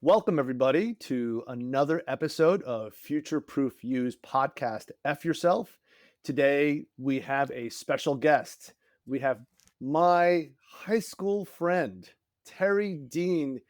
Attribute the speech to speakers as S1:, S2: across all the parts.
S1: Welcome, everybody, to another episode of Future Proof Use podcast, F Yourself. Today, we have a special guest. We have my high school friend, Terri Dien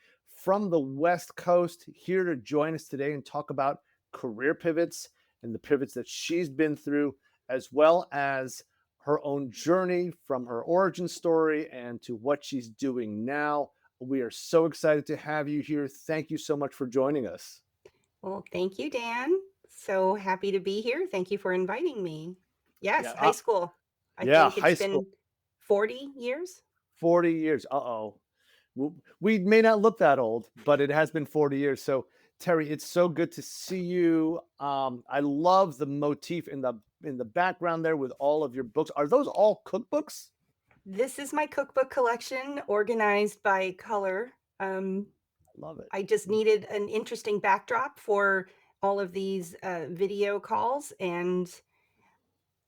S1: from the West Coast, here to join us today and talk about career pivots and the pivots that she's been through, as well as her own journey from her origin story and to what she's doing now. We are so excited to have you here. Thank you so much for joining us.
S2: Well, thank you, Dan. So happy to be here. Thank you for inviting me. Yes,
S1: Yeah,
S2: high school. I
S1: yeah,
S2: think
S1: high
S2: it's
S1: school,
S2: been 40 years.
S1: 40 years. Uh-oh. We may not look that old, but it has been 40 years. So, Terri, it's so good to see you. I love the motif in the background there with all of your books. Are those all cookbooks?
S2: This is my cookbook collection organized by color. Um,
S1: I love it.
S2: I just needed an interesting backdrop for all of these video calls, and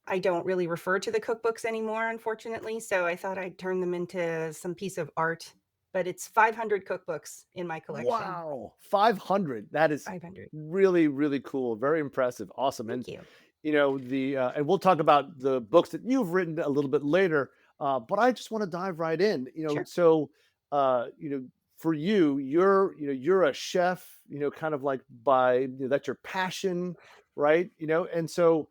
S2: I don't really refer to the cookbooks anymore, unfortunately. So I thought I'd turn them into some piece of art. But it's 500 cookbooks in my collection.
S1: Wow, 500. That is
S2: 500.
S1: really, really cool. Very impressive. Awesome. And
S2: Thank you.
S1: and we'll talk about the books that you've written a little bit later. But I just want to dive right in.
S2: Sure.
S1: For you, you're a chef. Kind of like that's your passion, right? And so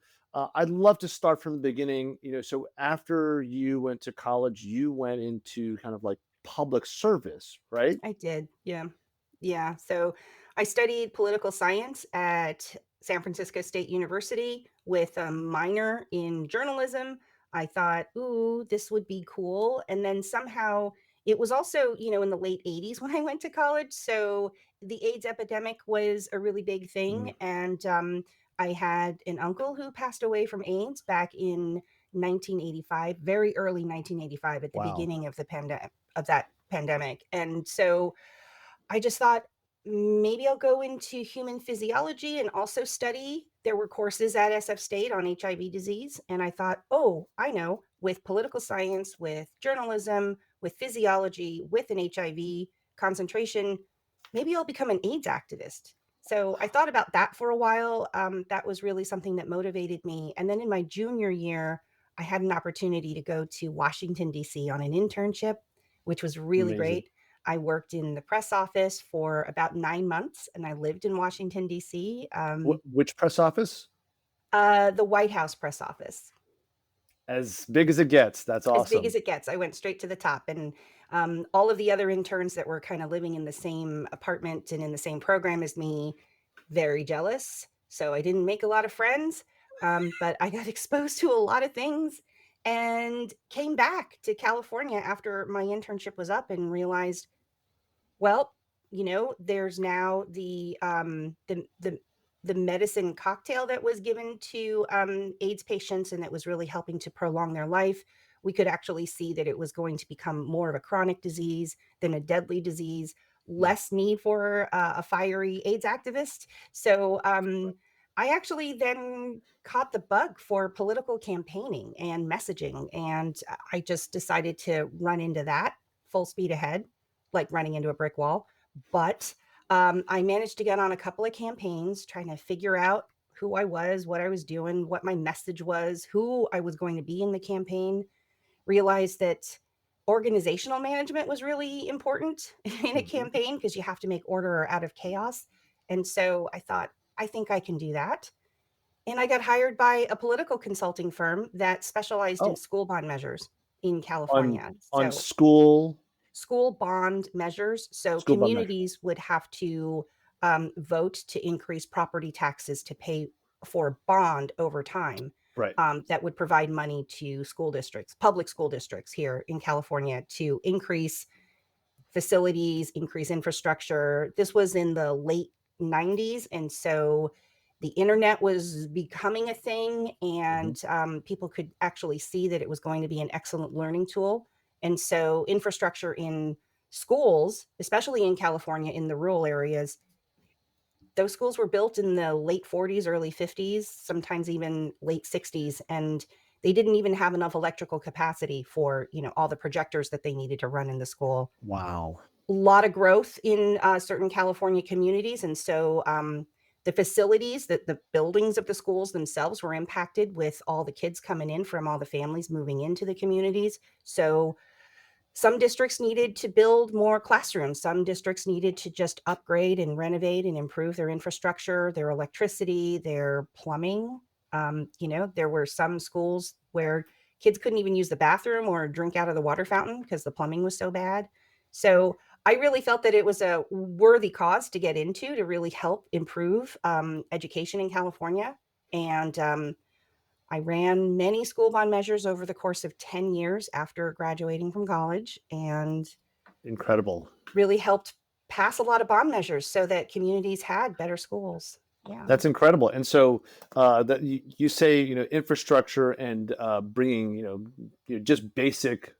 S1: I'd love to start from the beginning. So after you went to college, you went into kind of like public service, right?
S2: I did. Yeah. Yeah. So I studied political science at San Francisco State University with a minor in journalism. I thought, ooh, this would be cool. And then somehow it was also, in the late 80s when I went to college. So the AIDS epidemic was a really big
S1: Mhm.
S2: thing. And I had an uncle who passed away from AIDS back in 1985, very early 1985, at the
S1: Wow.
S2: beginning of the pandemic of that pandemic. And so I just thought maybe I'll go into human physiology and also study. There were courses at SF State on HIV disease. And I thought, oh, I know, with political science, with journalism, with physiology, with an HIV concentration, maybe I'll become an AIDS activist. So I thought about that for a while. That was really something that motivated me. And then in my junior year, I had an opportunity to go to Washington, D.C. on an internship, which was really
S1: Amazing.
S2: great. I worked in the press office for about 9 months, and I lived in Washington, D.C.,
S1: Which press office?
S2: the White House press office.
S1: As big as it gets. That's
S2: As big as
S1: awesome.
S2: it gets. I went straight to the top, and all of the other interns that were kind of living in the same apartment and in the same program as me, very jealous. So I didn't make a lot of friends, but I got exposed to a lot of things and came back to California after my internship was up and realized, well, there's now the medicine cocktail that was given to AIDS patients, and that was really helping to prolong their life. We could actually see that it was going to become more of a chronic disease than a deadly disease,
S1: Mm.
S2: less need for a fiery AIDS activist. So I actually then caught the bug for political campaigning and messaging, and I just decided to run into that full speed ahead, like running into a brick wall. But I managed to get on a couple of campaigns trying to figure out who I was, what I was doing, what my message was, who I was going to be in the campaign. Realized that organizational management was really important in a
S1: Mhm.
S2: campaign because you have to make order out of chaos. And so I thought, I think I can do that. And I got hired by a political consulting firm that specialized in
S1: Oh,
S2: school bond measures in
S1: on
S2: California.
S1: on
S2: So school bond measures. So
S1: school bond measure.
S2: communities would have to vote to increase property taxes to pay for bond over time,
S1: Right.
S2: that would provide money to school districts, public school districts here in California, to increase facilities, increase infrastructure. This was in the late 90s. And so the internet was becoming a thing,
S1: Mhm.
S2: and people could actually see that it was going to be an excellent learning tool. And so infrastructure in schools, especially in California in the rural areas, those schools were built in the late 40s, early 50s, sometimes even late 60s, and they didn't even have enough electrical capacity for, all the projectors that they needed to run in the school.
S1: Wow.
S2: lot of growth in certain California communities. And so the facilities, the buildings of the schools themselves were impacted with all the kids coming in from all the families moving into the communities. So some districts needed to build more classrooms. Some districts needed to just upgrade and renovate and improve their infrastructure, their electricity, their plumbing. There were some schools where kids couldn't even use the bathroom or drink out of the water fountain because the plumbing was so bad. So I really felt that it was a worthy cause to get into to really help improve education in California. And I ran many school bond measures over the course of 10 years after graduating from college and
S1: Incredible.
S2: really helped pass a lot of bond measures so that communities had better schools. Yeah.
S1: That's incredible. And so that you say, infrastructure and bringing, just basic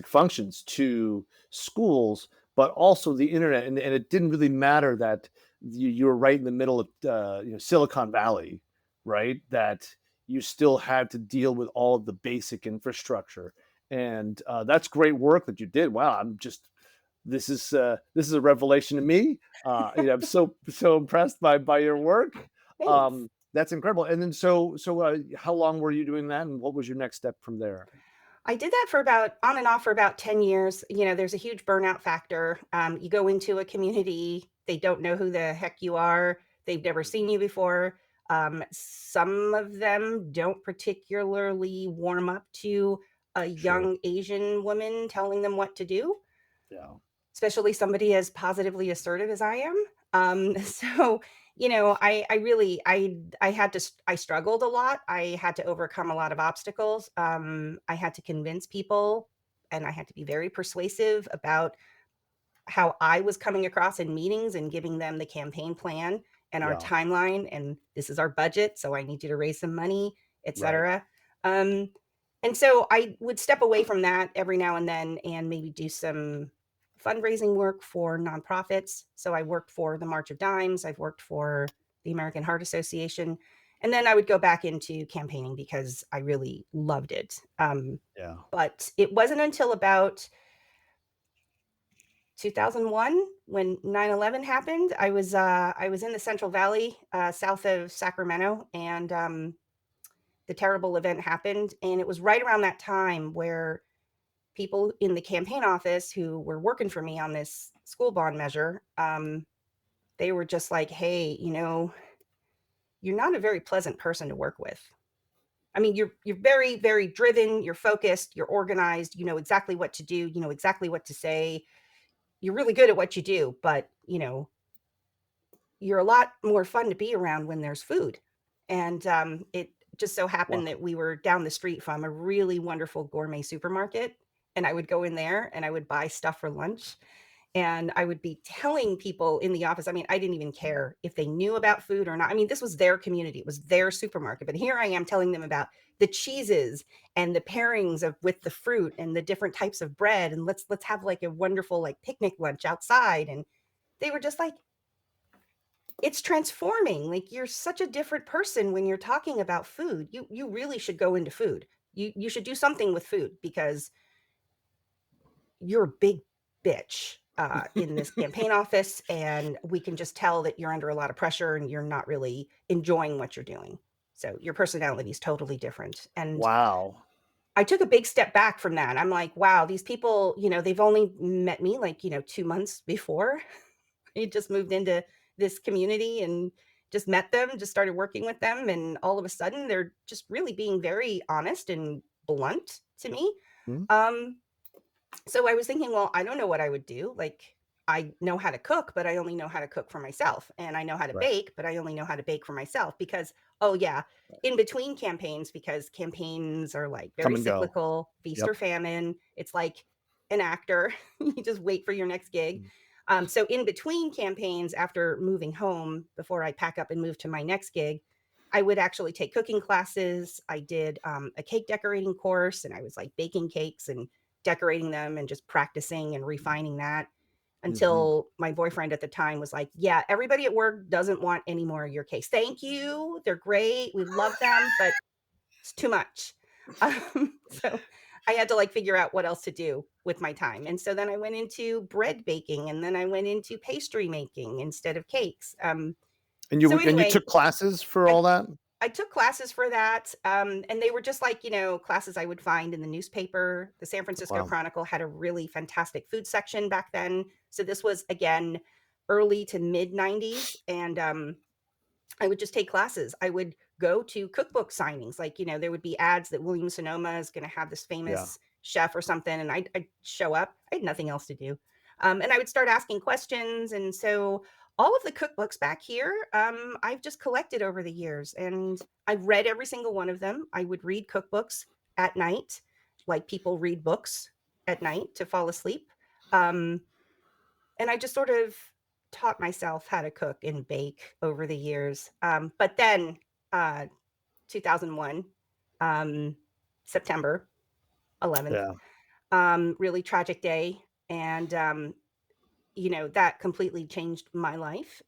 S1: functions to schools, but also the internet. And it didn't really matter that you were right in the middle of, Silicon Valley, right? That you still had to deal with all of the basic infrastructure. And that's great work that you did. Wow. This is a revelation to me. I'm so impressed by your work.
S2: Thanks.
S1: That's incredible. And then how long were you doing that, and what was your next step from there?
S2: I did that for about on and off for about 10 years. There's a huge burnout factor. You go into a community, they don't know who the heck you are. They've never seen you before. Some of them don't particularly warm up to a
S1: Sure.
S2: young Asian woman telling them what to do,
S1: Yeah.
S2: especially somebody as positively assertive as I am. So, I really, I had to, I struggled a lot. I had to overcome a lot of obstacles. I had to convince people and I had to be very persuasive about how I was coming across in meetings and giving them the campaign plan and our
S1: Yeah.
S2: timeline. And this is our budget. So I need you to raise some money, et
S1: Right.
S2: cetera. Um, and so I would step away from that every now and then and maybe do some fundraising work for nonprofits. So I worked for the March of Dimes, I've worked for the American Heart Association. And then I would go back into campaigning because I really loved it.
S1: Yeah.
S2: But it wasn't until about 2001 when 9/11 happened. I was in the Central Valley, south of Sacramento, and the terrible event happened. And it was right around that time where people in the campaign office who were working for me on this school bond measure, they were just like, "Hey, you're not a very pleasant person to work with. I mean, you're very, very driven. You're focused. You're organized. You know exactly what to do. You know exactly what to say. You're really good at what you do, but you're a lot more fun to be around when there's food." And it just so
S1: Wow.
S2: happened that we were down the street from a really wonderful gourmet supermarket. And I would go in there and I would buy stuff for lunch. And I would be telling people in the office, I mean, I didn't even care if they knew about food or not. I mean, this was their community, it was their supermarket. But here I am telling them about the cheeses and the pairings of with the fruit and the different types of bread. And let's have like a wonderful like picnic lunch outside. And they were just like, it's transforming. Like, you're such a different person when you're talking about food. You really should go into food. You should do something with food because you're a big bitch, in this campaign office, and we can just tell that you're under a lot of pressure and you're not really enjoying what you're doing. So your personality is totally different. And
S1: Wow.
S2: I took a big step back from that. I'm like, wow, these people, they've only met me like, 2 months before. I just moved into this community and just met them, just started working with them, and all of a sudden, they're just really being very honest and blunt to me.
S1: Hmm?
S2: Um, so I was thinking, well, I don't know what I would do. Like, I know how to cook, but I only know how to cook for myself. And I know how to
S1: Right.
S2: bake, but I only know how to bake for myself because, oh, yeah, in between campaigns, because campaigns are like
S1: Come
S2: very
S1: and go.
S2: cyclical, feast
S1: Yep.
S2: or famine. It's like an actor, you just wait for your next gig.
S1: Mm.
S2: So in between campaigns, after moving home, before I pack up and move to my next gig, I would actually take cooking classes. I did a cake decorating course, and I was like baking cakes and decorating them and just practicing and refining that
S1: Mhm.
S2: until my boyfriend at the time was like, "Yeah, everybody at work doesn't want any more of your cakes. Thank you. They're great. We love them, but it's too much." So I had to like figure out what else to do. with my time. And so then I went into bread baking, and then I went into pastry making instead of cakes.
S1: And
S2: So
S1: you
S2: anyway,
S1: took classes for
S2: I
S1: all that?
S2: I took classes for that, and they were just like, classes I would find in the newspaper. The San Francisco
S1: Wow.
S2: Chronicle had a really fantastic food section back then. So this was, again, early to mid 90s. And I would just take classes. I would go to cookbook signings. Like, there would be ads that Williams Sonoma is going to have this
S1: Yeah.
S2: famous chef or something. And I'd show up. I had nothing else to do. And I would start asking questions. And so all of the cookbooks back here, I've just collected over the years. And I've read every single one of them. I would read cookbooks at night, like people read books at night to fall asleep. Um, and I just sort of taught myself how to cook and bake over the years. But then, uh, 2001, um, September 11th,
S1: Yeah.
S2: really tragic day. And, that completely changed my life.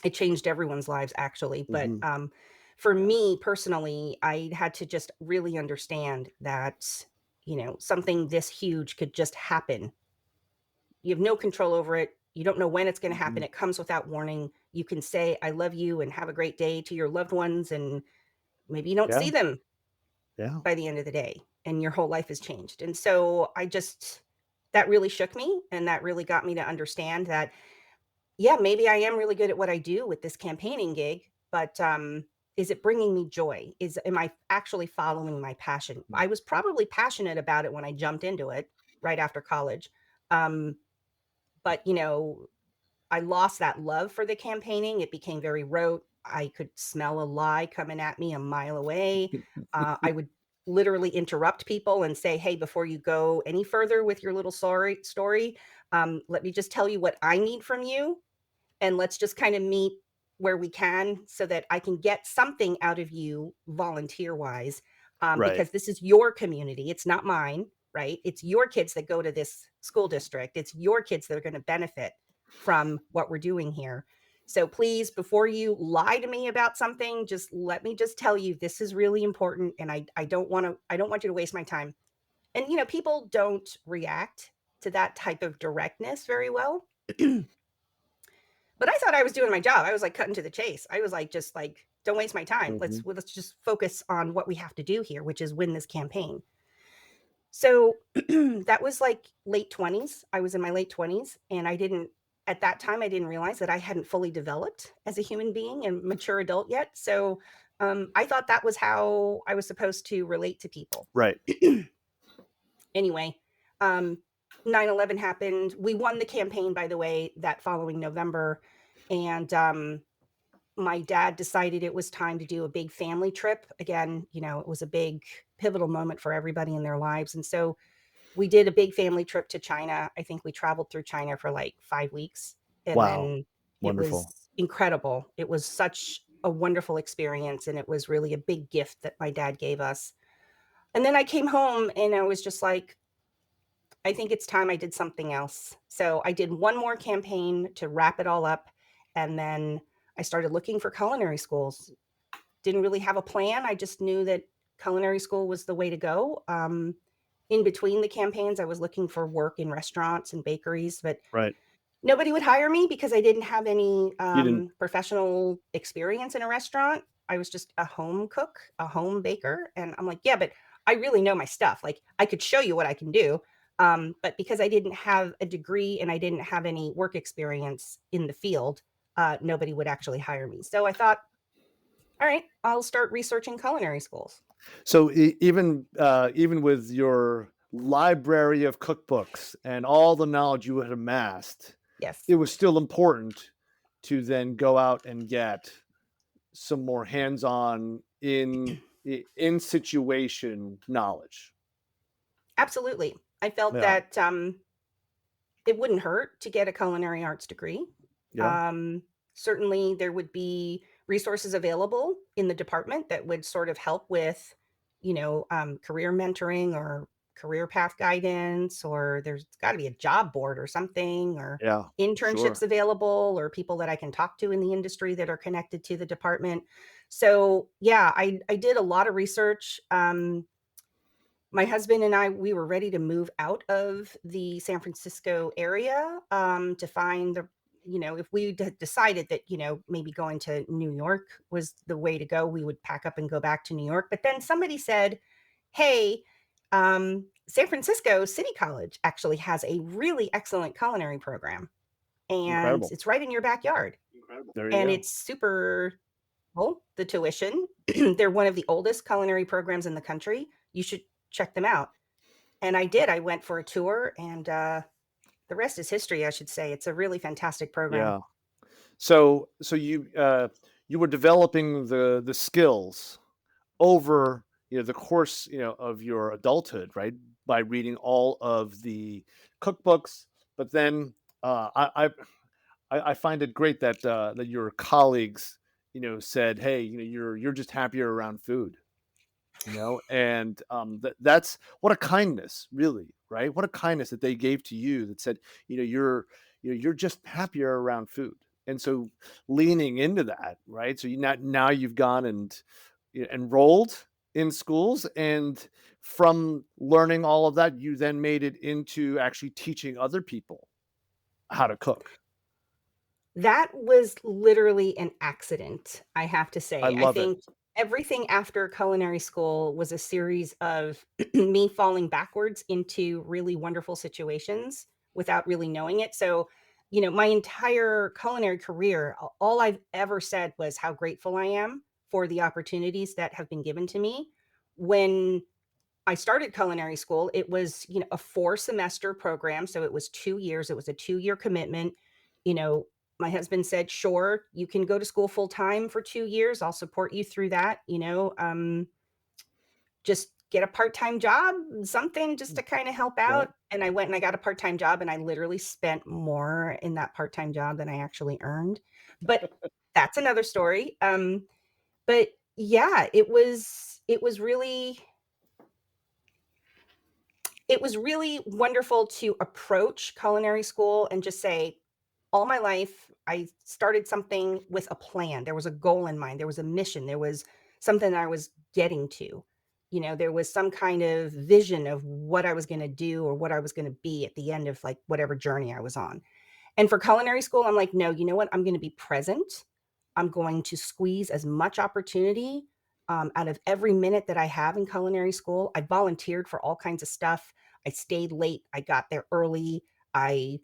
S2: It changed everyone's lives, actually. But
S1: Mhm.
S2: for me personally, I had to just really understand that, something this huge could just happen. You have no control over it. You don't know when it's gonna happen.
S1: Mhm.
S2: It comes without warning. You can say, "I love you," and have a great day to your loved ones, and maybe you don't
S1: Yeah.
S2: see them
S1: Yeah.
S2: by the end of the day, and your whole life has changed. And so that really shook me, and that really got me to understand that, yeah, maybe I am really good at what I do with this campaigning gig, but, is it bringing me joy? Am I actually following my passion?
S1: Mm.
S2: I was probably passionate about it when I jumped into it right after college. Um, but, I lost that love for the campaigning. It became very rote. I could smell a lie coming at me a mile away. I would literally interrupt people and say, "Hey, before you go any further with your little sorry story, let me just tell you what I need from you, and let's just kind of meet where we can so that I can get something out of you volunteer wise,
S1: Right.
S2: because this is your community. It's not mine, right? It's your kids that go to this school district. It's your kids that are going to benefit from what we're doing here. So please, before you lie to me about something, just let me just tell you this is really important, and I don't want you to waste my time." And people don't react to that type of directness very well. But I thought I was doing my job. I was, like, cutting to the chase. I was, like, just, like, "Don't waste my time.
S1: Mhm.
S2: Let's just focus on what we have to do here, which is win this campaign." So, that was, like, late 20s. I was in my late 20s, and at that time, I didn't realize that I hadn't fully developed as a human being and mature adult yet. So, I thought that was how I was supposed to relate to people.
S1: Right.
S2: Anyway, um, 9/11 happened. We won the campaign, by the way, that following November. And, my dad decided it was time to do a big family trip. Again, it was a big pivotal moment for everybody in their lives. And so we did a big family trip to China. I think we traveled through China for like 5 weeks. And
S1: Wow.
S2: then it
S1: Wonderful.
S2: was incredible. It was such a wonderful experience. And it was really a big gift that my dad gave us. And then I came home and I was just like, I think it's time I did something else. So I did one more campaign to wrap it all up. And then I started looking for culinary schools. Didn't really have a plan. I just knew that culinary school was the way to go. In between the campaigns, I was looking for work in restaurants and bakeries, but
S1: Right.
S2: nobody would hire me because I didn't have any
S1: You didn't.
S2: professional experience in a restaurant. I was just a home cook, a home baker. And I'm like, yeah, but I really know my stuff. Like, I could show you what I can do. But because I didn't have a degree and I didn't have any work experience in the field, nobody would actually hire me. So I thought, all right, I'll start researching culinary schools.
S1: So even with your library of cookbooks and all the knowledge you had amassed,
S2: Yes,
S1: it was still important to then go out and get some more hands-on in situation knowledge.
S2: absolutely. I felt
S1: Yeah.
S2: that it wouldn't hurt to get a culinary arts degree.
S1: Yeah.
S2: Um, Certainly, there would be resources available in the department that would sort of help with, career mentoring or career path guidance, or there's got to be a job board or something, or
S1: Yeah. Sure.
S2: internships available, or people that I can talk to in the industry that are connected to the department. So, yeah, I did a lot of research. My husband and I, we were ready to move out of the San Francisco area, to find the if we decided that, maybe going to New York was the way to go, we would pack up and go back to New York. But then somebody said, "Hey, San Francisco City College actually has a really excellent culinary program, and
S1: Incredible.
S2: it's right in your backyard,
S1: There you
S2: and
S1: go.
S2: it's super well, the tuition. They're one of the oldest culinary programs in the country. You should check them out." And I did. I went for a tour, and, the rest is history, I should say. It's a really fantastic program.
S1: Yeah. So you were developing the skills over, the course, of your adulthood, right? By reading all of the cookbooks, but then, I find it great that, that your colleagues, said, "Hey, you're just happier around food," and, that's what a kindness, really, right? What a kindness that they gave to you that said, you're just happier around food, and so leaning into that, right? So now you've gone and enrolled in schools, and from learning all of that, you then made it into actually teaching other people how to cook.
S2: That was literally an accident, I have to
S1: I
S2: say. I
S1: love it.
S2: think everything after culinary school was a series of me falling backwards into really wonderful situations without really knowing it. So, my entire culinary career, all I've ever said was how grateful I am for the opportunities that have been given to me. When I started culinary school, it was, a 4-semester program, so it was 2 years, it was a 2-year commitment. You know, my husband said, "Sure, you can go to school full time for 2 years, I'll support you through that, just get a part-time job, something just to kinda help
S1: Right.
S2: out." And I went and I got a part-time job, and I literally spent more in that part-time job than I actually earned. But that's another story. But yeah, it was really wonderful to approach culinary school and just say, all my life, I started something with a plan. There was a goal in mind. There was a mission. There was something I was getting to. There was some kind of vision of what I was going to do or what I was going to be at the end of like whatever journey I was on. And for culinary school, I'm like, no, you know what? I'm going to be present. I'm going to squeeze as much opportunity out of every minute that I have in culinary school. I volunteered for all kinds of stuff. I stayed late. I got there early. I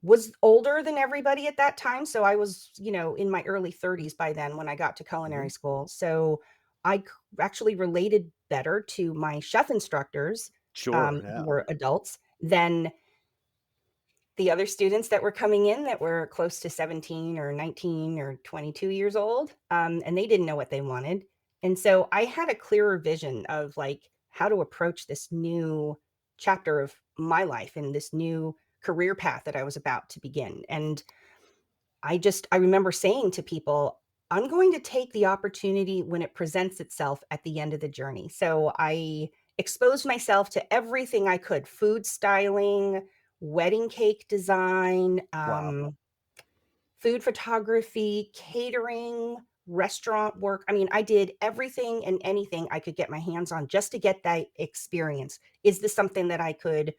S2: was older than everybody at that time. So I was, in my early 30s by then when I got to culinary
S1: Mhm.
S2: school. So I actually related better to my chef instructors,
S1: Sure.
S2: who
S1: Yeah.
S2: were adults than the other students that were coming in that were close to 17 or 19 or 22 years old, and they didn't know what they wanted. And so I had a clearer vision of like how to approach this new chapter of my life and this new career path that I was about to begin. And I remember saying to people, I'm going to take the opportunity when it presents itself at the end of the journey. So I exposed myself to everything I could: food styling, wedding cake design,
S1: Wow.
S2: food photography, catering, restaurant work. I mean, I did everything and anything I could get my hands on just to get that experience. Is this something that I could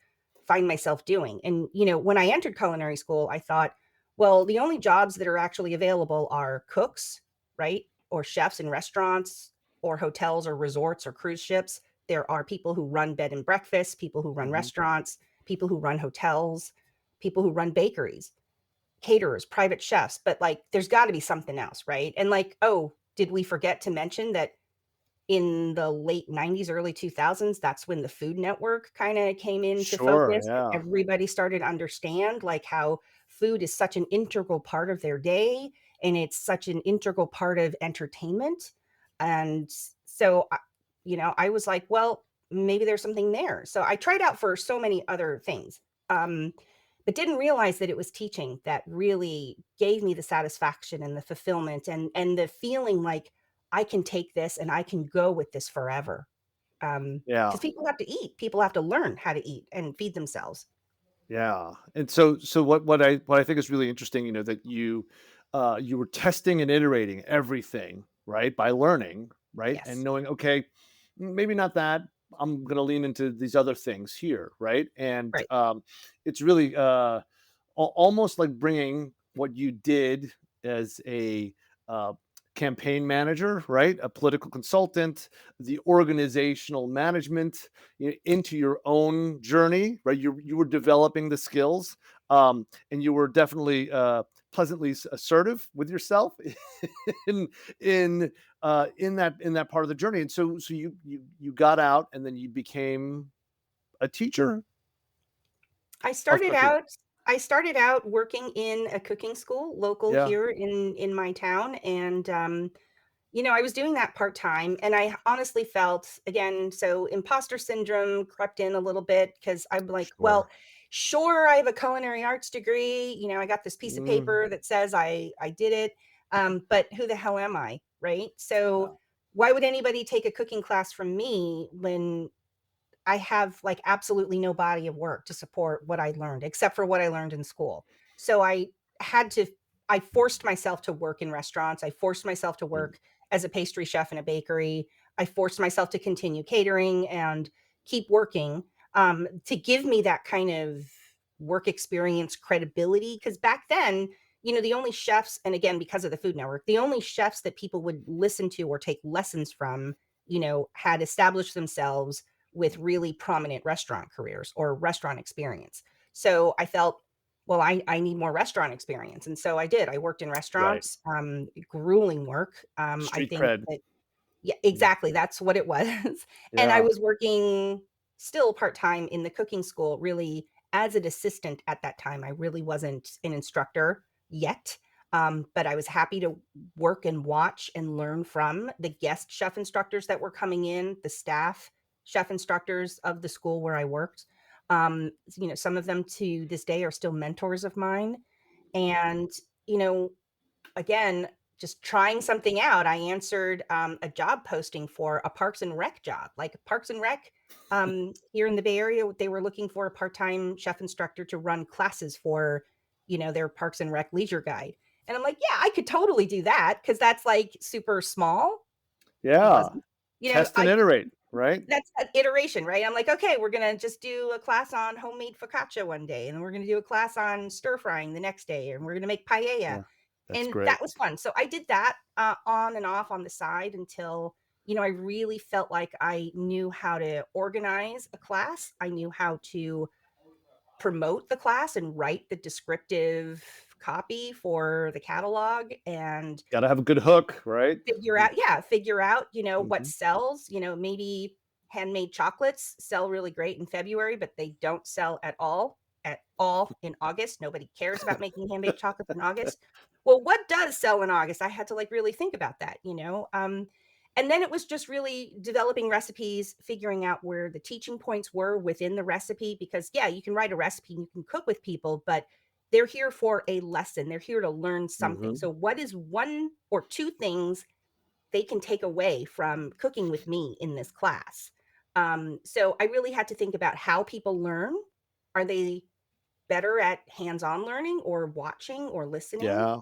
S2: find myself doing? And, when I entered culinary school, I thought, well, the only jobs that are actually available are cooks, right? Or chefs in restaurants or hotels or resorts or cruise ships. There are people who run bed and breakfast, people who run
S1: Mhm.
S2: restaurants, people who run hotels, people who run bakeries, caterers, private chefs, but, like, there's gotta be something else, right? And, like, oh, did we forget to mention that in the late '90s, early 2000s, that's when the Food Network kinda came into
S1: Sure.
S2: focus, and
S1: Yeah.
S2: everybody started to understand, like, how food is such an integral part of their day, and it's such an integral part of entertainment, and so, I was like, "Well, maybe there's something there." So I tried out for so many other things, but didn't realize that it was teaching that really gave me the satisfaction and the fulfillment and the feeling like I can take this and I can go with this forever.
S1: Yeah.
S2: Because people have to eat. People have to learn how to eat and feed themselves.
S1: Yeah. And so what I think is really interesting, that you were testing and iterating everything, right? By learning, right? And
S2: Yes.
S1: knowing, okay, maybe not that. I'm going to lean into these other things here, right? And
S2: Right.
S1: it's really almost like bringing what you did as a uh, campaign manager, right? A political consultant, the organizational management, into your own journey, right? You were developing the skills, and you were definitely pleasantly assertive with yourself in in that part of the journey. And so you got out, and then you became a teacher
S2: I
S1: of
S2: started
S1: cooking.
S2: out I started out working in a cooking school local
S1: Yeah.
S2: here in my town, and, I was doing that part-time, and I honestly felt again, so imposter syndrome crept in a little bit because 'cause I'm like, "Well,
S1: Sure.
S2: sure, I have a culinary arts degree, I got this piece of
S1: Mm,
S2: paper that says I did it, but who the hell am I?" Right?
S1: yeah.
S2: So, why would anybody take a cooking class from me when I have, like, absolutely no body of work to support what I learned, except for what I learned in school. So had to I forced myself to work in restaurants. I forced myself to
S1: Mm,
S2: work as a pastry chef in a bakery. I forced myself to continue catering and keep working, to give me that kind of work experience credibility. Because back then, the only chefs, and again, because of the Food Network, the only chefs that people would listen to or take lessons from, had established themselves with really prominent restaurant careers or restaurant experience. So I felt, well, I need more restaurant experience. And so I did. I worked in
S1: right.
S2: restaurants, grueling work. I
S1: Street
S2: think
S1: cred.
S2: that, yeah,
S1: Mm,
S2: exactly. That's what it was. And I
S1: yeah.
S2: was working still part time in the cooking school, really as an assistant at that time. I really wasn't an instructor yet. But I was happy to work and watch and learn from the guest chef instructors that were coming in, the staff chef instructors of the school where I worked. Some of them to this day are still mentors of mine. And, you know, again, just trying something out, I answered, a job posting for a Parks and Rec job, like Parks and Rec, here in the Bay Area, they were looking for a part-time chef instructor to run classes for, their Parks and Rec leisure guide. And I'm like, "Yeah, I could totally do that because that's, like, super small." It
S1: Yeah.
S2: wasn't.
S1: Test and
S2: I
S1: iterate, right?
S2: that's an iteration, right? I'm like, "Okay, we're gonna just do a class on homemade focaccia one day, and then we're gonna do a class on stir frying the next day, and we're gonna make paella."
S1: Yeah. That's
S2: And
S1: great.
S2: that was fun. So I did that, on and off on the side until, I really felt like I knew how to organize a class. I knew how to promote the class and write the descriptive copy for the catalog and
S1: Got to have a good hook, right?
S2: figure out, what
S1: Mhm.
S2: sells, maybe handmade chocolates sell really great in February, but they don't sell at all in August. Nobody cares about making handmade chocolates in August. Well, what does sell in August? I had to like really think about that. And then it was just really developing recipes, figuring out where the teaching points were within the recipe, because yeah, you can write a recipe and you can cook with people, but they're here for a lesson. They're here to learn something.
S1: Mhm.
S2: So what is one or two things they can take away from cooking with me in this class? So I really had to think about how people learn. Are they better at hands-on learning or watching or listening?
S1: Yeah.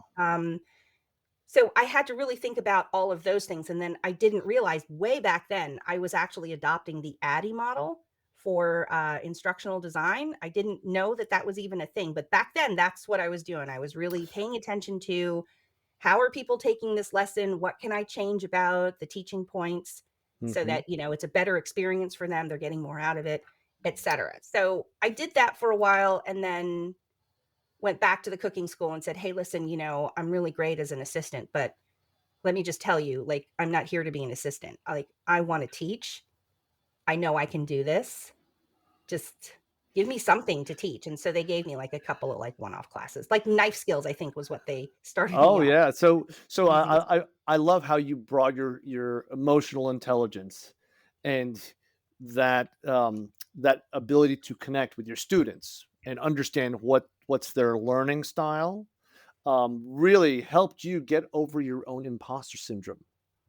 S2: So I had to really think about all of those things. And then I didn't realize way back then I was actually adopting the Addy model for instructional design. I didn't know that that was even a thing, but back then that's what I was doing. I was really paying attention to how are people taking this lesson? What can I change about the teaching points so
S1: Mhm.
S2: that, it's a better experience for them, they're getting more out of it, etc. So I did that for a while and then went back to the cooking school and said, "Hey, listen, I'm really great as an assistant, but let me just tell you, like, I'm not here to be an assistant. Like, I want to teach. I know I can do this. Just give me something to teach." And so they gave me like a couple of like one-off classes. Like knife skills, I think was what they started me
S1: Oh
S2: off.
S1: yeah. So
S2: Easiest.
S1: I love how you brought your emotional intelligence and that ability to connect with your students and understand what's their learning style, really helped you get over your own imposter syndrome,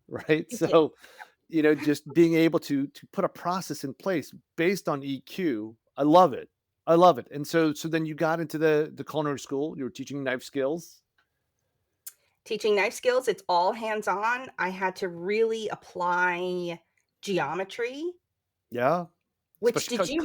S1: right?
S2: It did.
S1: So, just being able to put a process in place based on EQ. I love it. I love it. And so then you got into the culinary school. You were teaching knife skills.
S2: Teaching knife skills, it's all hands-on. I had to really apply geometry
S1: Yeah.
S2: which
S1: Especially
S2: did you know,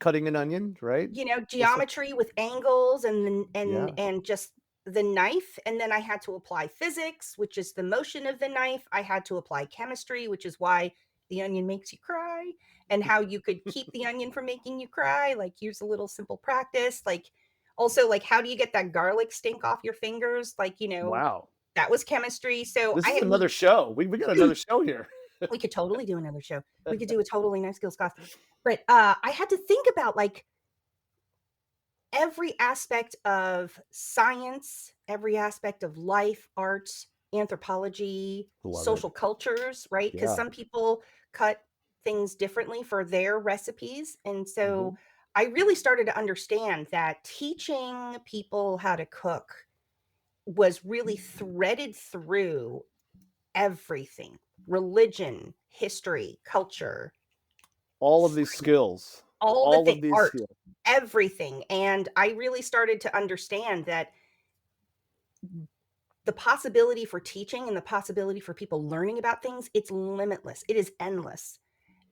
S1: cutting an onion, right? Just like
S2: geometry with angles and then
S1: yeah.
S2: and just the knife, and then I had to apply physics, which is the motion of the knife. I had to apply chemistry, which is why the onion makes you cry, and how you could keep the onion from making you cry. Like, here's a little simple practice. Like, also, like, how do you get that garlic stink off your fingers? Like,
S1: Wow.
S2: that was chemistry. So
S1: This
S2: I
S1: is
S2: had
S1: another show. We got another show here.
S2: we could totally do another show. We could do a totally nice skills class. But I had to think about like every aspect of science, every aspect of life, art, anthropology,
S1: Love it.
S2: social cultures, right? Because
S1: Yeah.
S2: some people cut things differently for their recipes. And so
S1: Mhm.
S2: I really started to understand that teaching people how to cook was really threaded through everything: religion, history, culture,
S1: All of these skills.
S2: all the
S1: All
S2: thing,
S1: of these
S2: art,
S1: skills.
S2: everything. And I really started to understand that the possibility for teaching and the possibility for people learning about things, it's limitless. It is endless.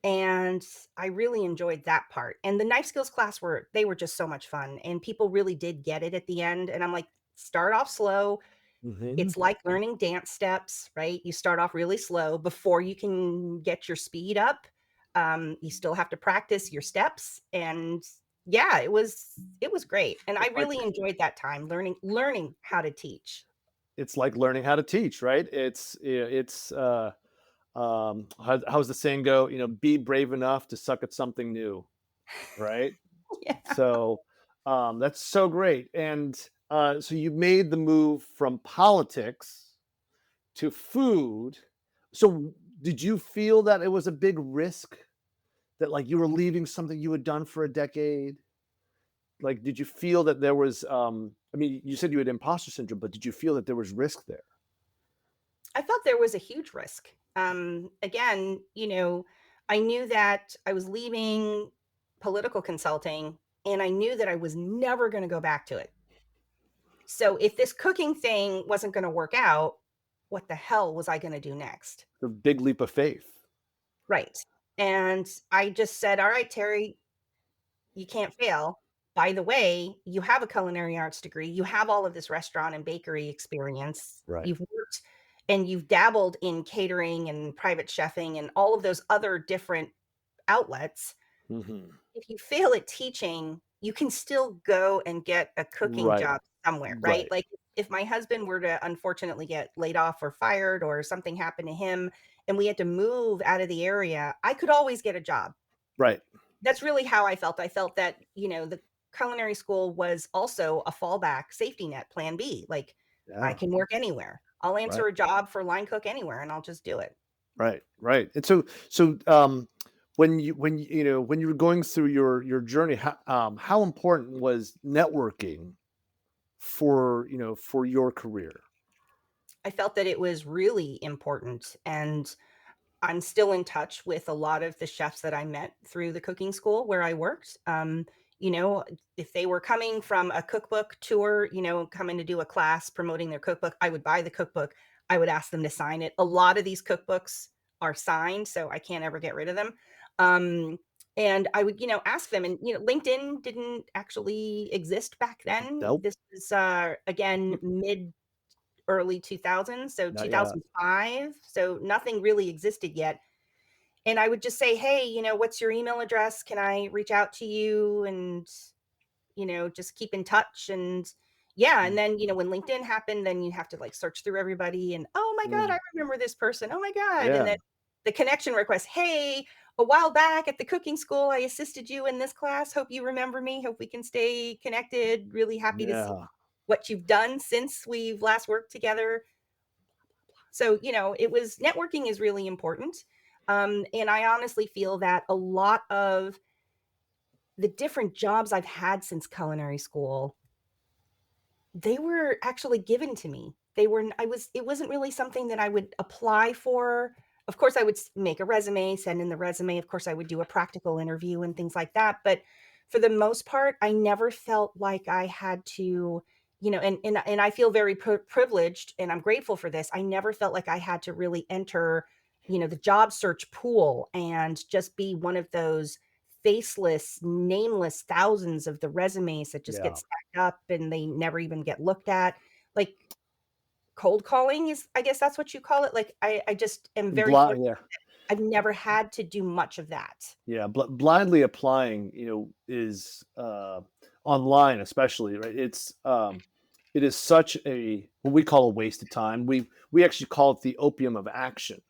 S2: And I really enjoyed that part. And the knife skills class were just so much fun. And people really did get it at the end. And I'm like, start off slow.
S1: Mhm.
S2: It's like learning dance steps, right? You start off really slow before you can get your speed up. You still have to practice your steps, and yeah, it was great, and I
S1: It's like
S2: really enjoyed that time learning how to teach.
S1: it's like learning how to teach, right? How's the saying go? Be brave enough to suck at something new, right?
S2: Yeah.
S1: So that's so great. And so you made the move from politics to food. So did you feel that it was a big risk that like you were leaving something you had done for a decade? Like, did you feel that there was? I mean, you said you had imposter syndrome, but did you feel that there was risk there?
S2: I felt there was a huge risk. Again, I knew that I was leaving political consulting, and I knew that I was never gonna go back to it. So if this cooking thing wasn't gonna work out, what the hell was I gonna do next?
S1: The big leap of faith.
S2: Right. And I just said, "All right, Terry, you can't fail. By the way, you have a culinary arts degree. You have all of this restaurant and bakery experience.
S1: Right.
S2: You've worked and you've dabbled in catering and private chefing and all of those other different outlets.
S1: Hmm.
S2: If you fail at teaching, you can still go and get a cooking
S1: Right.
S2: job somewhere, right?"
S1: Right.
S2: Like, if my husband were to unfortunately get laid off or fired or something happened to him and we had to move out of the area, I could always get a job.
S1: Right.
S2: That's really how I felt. I felt that, the culinary school was also a fallback safety net, plan B. Like, I
S1: Yeah.
S2: can work anywhere. I'll
S1: Right.
S2: answer a job for line cook anywhere and I'll just do it.
S1: Right. Right. And so when you were going through your journey, how important was networking for your career?
S2: I felt that it was really important, and I'm still in touch with a lot of the chefs that I met through the cooking school where I worked. You know, if they were coming from a cookbook tour, coming to do a class promoting their cookbook, I would buy the cookbook. I would ask them to sign it. A lot of these cookbooks are signed, so I can't ever get rid of them. Um, and I would, ask them. And LinkedIn didn't actually exist back then.
S1: Nope.
S2: This was again mid early 2000s, so
S1: Not yet.
S2: 2005, so nothing really existed yet, and I would just say, "Hey, what's your email address? Can I reach out to you?" And, just keep in touch, and yeah, and then, when LinkedIn happened, then you have to, like, search through everybody and, "Oh my god,
S1: Mm,
S2: I remember this person. Oh my god," and
S1: yeah.
S2: then the connection request, "Hey, a while back at the cooking school, I assisted you in this class. Hope you remember me. Hope we can stay connected. Really happy to see
S1: Yeah.
S2: what you've done since we've last worked together." So, it was networking is really important. And I honestly feel that a lot of the different jobs I've had since culinary school, they were actually given to me. They were, I was, it wasn't really something that I would apply for. Of course, I would make a resume, send in the resume. Of course, I would do a practical interview and things like that. But for the most part, I never felt like I had to, and I feel very privileged and I'm grateful for this. I never felt like I had to really enter the job search pool and just be one of those faceless, nameless thousands of the resumes that just get
S1: Yeah.
S2: stacked up and they never even get looked at. Like, cold calling is, I guess that's what you call it. Like, I just am very fortunate
S1: Yeah.
S2: that I've never had to do much of that.
S1: Yeah, blindly applying, is online, especially, right? It is such a what we call a waste of time. We actually call it the opium of action.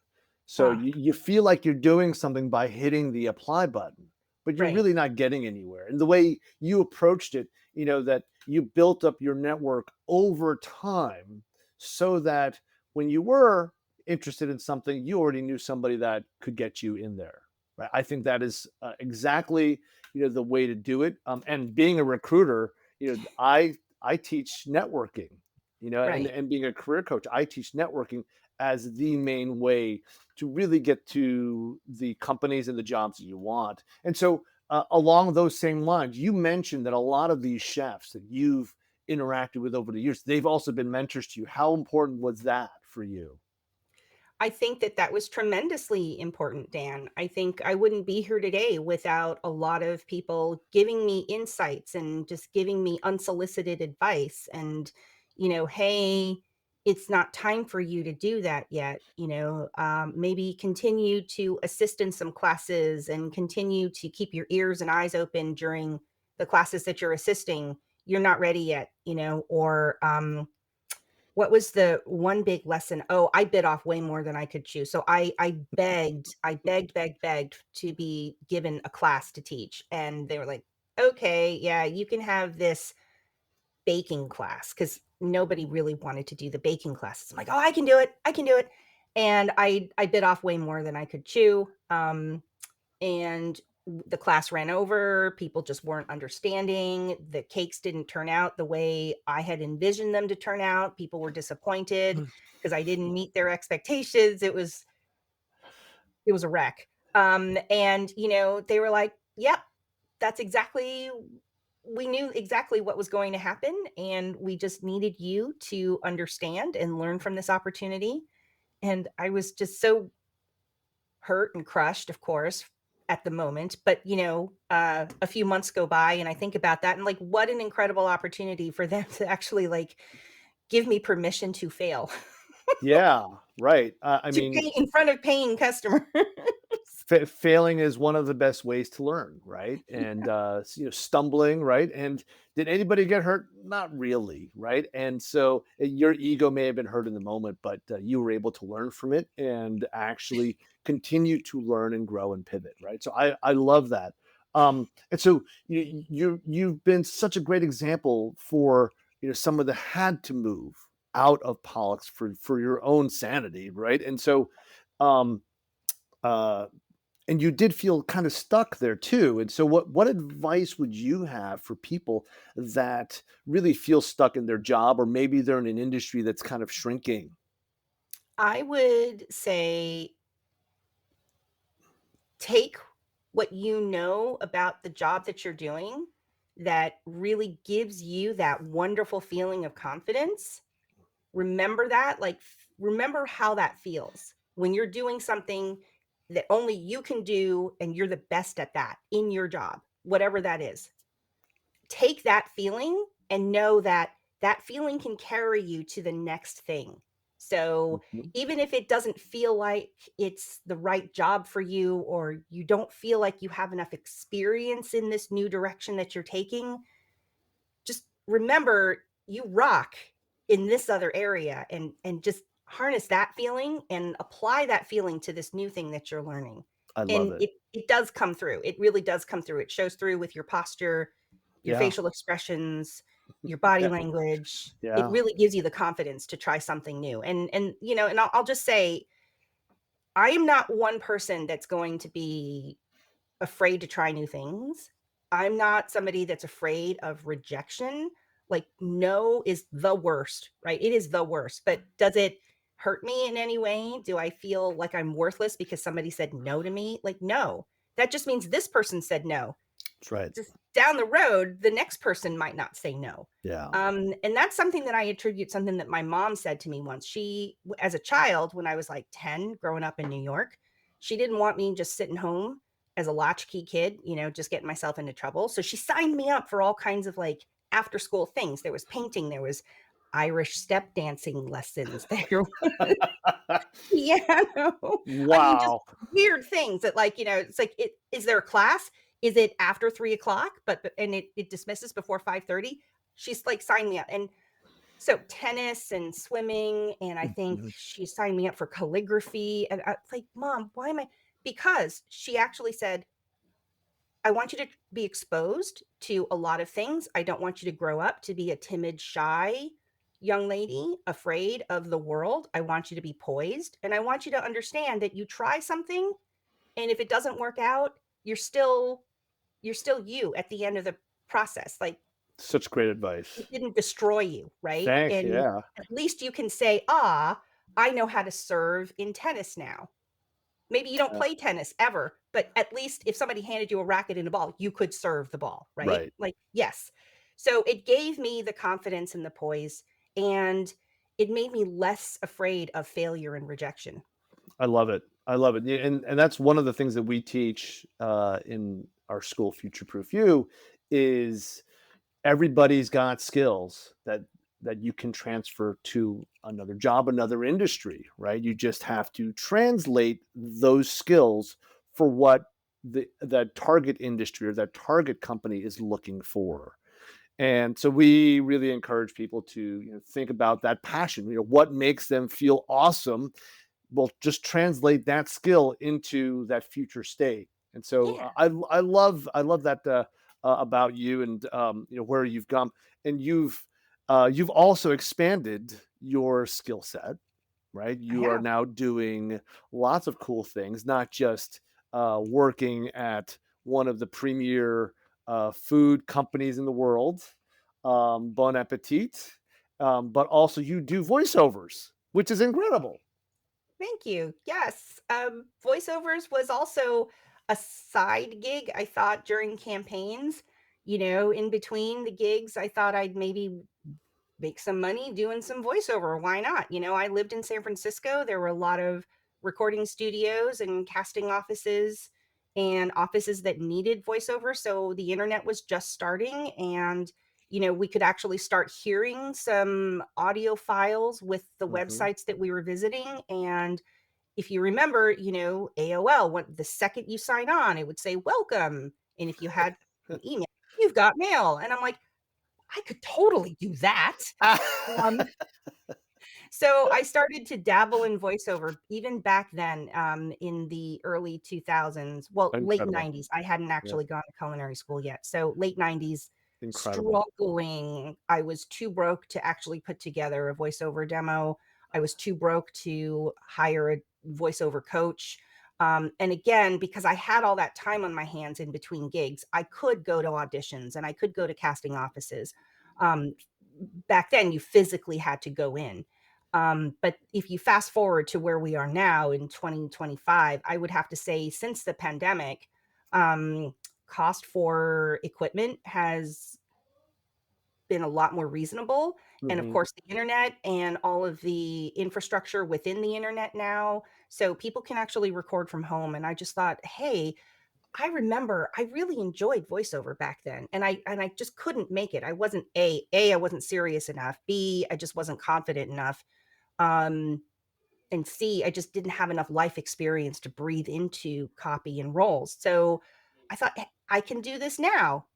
S1: So
S2: Ah,
S1: you feel like you're doing something by hitting the apply button, but you're
S2: right.
S1: really not getting anywhere. And the way you approached it, that you built up your network over time so that when you were interested in something, you already knew somebody that could get you in there. Right? I think that is exactly the way to do it. And being a recruiter, I teach networking, and
S2: Right.
S1: and being a career coach, I teach networking as the main way to really get to the companies and the jobs that you want. And so, along those same lines, you mentioned that a lot of these chefs that you've interacted with over the years, they've also been mentors to you. How important was that for you?
S2: I think that that was tremendously important, Dan. I think I wouldn't be here today without a lot of people giving me insights and just giving me unsolicited advice and, "Hey, it's not time for you to do that yet." Maybe continue to assist in some classes and continue to keep your ears and eyes open during the classes that you're assisting. You're not ready yet, or, what was the one big lesson? Oh, I bit off way more than I could chew. So I begged to be given a class to teach, and they were like, "Okay, yeah, you can have this baking class," because nobody really wanted to do the baking classes. I'm like, "Oh, I can do it. I can do it." And I bit off way more than I could chew. And the class ran over, people just weren't understanding, the cakes didn't turn out the way I had envisioned them to turn out, people were disappointed because I didn't meet their expectations, it was a wreck. And, they were like, "Yep, that's exactly we knew exactly what was going to happen, and we just needed you to understand and learn from this opportunity." And I was just so hurt and crushed, of course, at the moment. But, a few months go by and I think about that and like, what an incredible opportunity for them to actually like give me permission to fail,
S1: Yeah, right. I
S2: to
S1: mean,
S2: pay in front of paying customers.
S1: failing is one of the best ways to learn, right? And stumbling, right? And did anybody get hurt? Not really, right? And so your ego may have been hurt in the moment, but you were able to learn from it and actually continue to learn and grow and pivot, right? So I love that. And so you've been such a great example for someone that had to move out of politics for your own sanity, right? And so um, uh, and you did feel kind of stuck there too. And so what advice would you have for people that really feel stuck in their job, or maybe they're in an industry that's kind of shrinking?
S2: I would say take what you know about the job that you're doing that really gives you that wonderful feeling of confidence. Remember that, like, remember how that feels when you're doing something that only you can do and you're the best at that in your job, whatever that is. Take that feeling and know that that feeling can carry you to the next thing. So,
S1: Mhm.
S2: even if it doesn't feel like it's the right job for you or you don't feel like you have enough experience in this new direction that you're taking, just remember you rock in this other area and just harness that feeling and apply that feeling to this new thing that you're learning.
S1: I love
S2: And
S1: it.
S2: it does come through. It really does come through. It shows through with your posture, your
S1: Yeah.
S2: facial expressions, your body
S1: Yeah.
S2: language. It
S1: Yeah.
S2: really gives you the confidence to try something new. And I'll just say I am not one person that's going to be afraid to try new things. I'm not somebody that's afraid of rejection. Like, no is the worst, right? It is the worst. But does it hurt me in any way? Do I feel like I'm worthless because somebody said no to me? Like, no. That just means this person said no.
S1: That's right.
S2: just down the road, the next person might not say no.
S1: Yeah.
S2: And that's something that I attribute something that my mom said to me once. As a child, when I was like 10, growing up in New York, she didn't want me just sitting home as a latchkey kid, just getting myself into trouble. So she signed me up for all kinds of like after school things. There was painting, there was Irish step dancing lessons, there was piano. I mean, just
S1: Wow.
S2: weird things that like, it's like, is there a class? Is it after 3 o'clock? And it dismisses before 5:30? She's like, sign me up. And so tennis and swimming, and I think
S1: Mhm.
S2: she signed me up for calligraphy. And I like, Mom, why am I? Because she actually said, I want you to be exposed to a lot of things. I don't want you to grow up to be a timid, shy young lady, afraid of the world. I want you to be poised, and I want you to understand that you try something, and if it doesn't work out, you're still you at the end of the process. Like,
S1: Such great
S2: it
S1: advice.
S2: didn't destroy you, right?
S1: Thanks.
S2: And
S1: Yeah.
S2: at least you can say, "Ah, I know how to serve in tennis now." Maybe you don't
S1: Uh,
S2: play tennis ever, but at least if somebody handed you a racket and a ball, you could serve the ball, right?
S1: right.
S2: Like, yes. So it gave me the confidence and the poise, and it made me less afraid of failure and rejection.
S1: I love it. I love it. Yeah, and that's one of the things that we teach in our school, Future Proof You, is everybody's got skills that you can transfer to another job, another industry, right? You just have to translate those skills for what the that target industry or that target company is looking for. And so we really encourage people to think about that passion. What makes them feel awesome, will just translate that skill into that future state. And so
S2: Yeah,
S1: I love that about you, and where you've gone, and you've also expanded your skill set, right?
S2: I
S1: You are
S2: have.
S1: now doing lots of cool things, not just working at one of the premier food companies in the world, Bon Appetit, but also you do voiceovers, which is incredible.
S2: Thank you. Yes. Voiceovers was also a side gig I thought during campaigns. In between the gigs, I thought I'd maybe make some money doing some voiceover. Why not? I lived in San Francisco. There were a lot of recording studios and casting offices and offices that needed voiceover. So the internet was just starting, and we could actually start hearing some audio files with the
S1: Mhm.
S2: websites that we were visiting. And if you remember, AOL, when the second you sign on, it would say welcome. And if you had an email, you've got mail. And I'm like, I could totally do that. Um, so I started to dabble in voiceover even back then, in the early 2000s, well, late
S1: Incredible.
S2: 90s. I hadn't
S1: Yeah,
S2: actually gone to culinary school yet. So late 90s,
S1: incredible.
S2: struggling. I was too broke to actually put together a voiceover demo. I was too broke to hire a voiceover coach. And again, because I had all that time on my hands in between gigs, I could go to auditions and I could go to casting offices. Um, Back then, you physically had to go in. But if you fast forward to where we are now in 2025, I would have to say since the pandemic, cost for equipment has been a lot more reasonable. And of
S1: Mhm.
S2: course, the internet and all of the infrastructure within the internet now. So people can actually record from home. And I just thought, hey, I remember I really enjoyed voiceover back then, and I just couldn't make it. I wasn't I wasn't serious enough. B, I just wasn't confident enough. Um, and C, I just didn't have enough life experience to breathe into copy and roles. So I thought, I can do this now.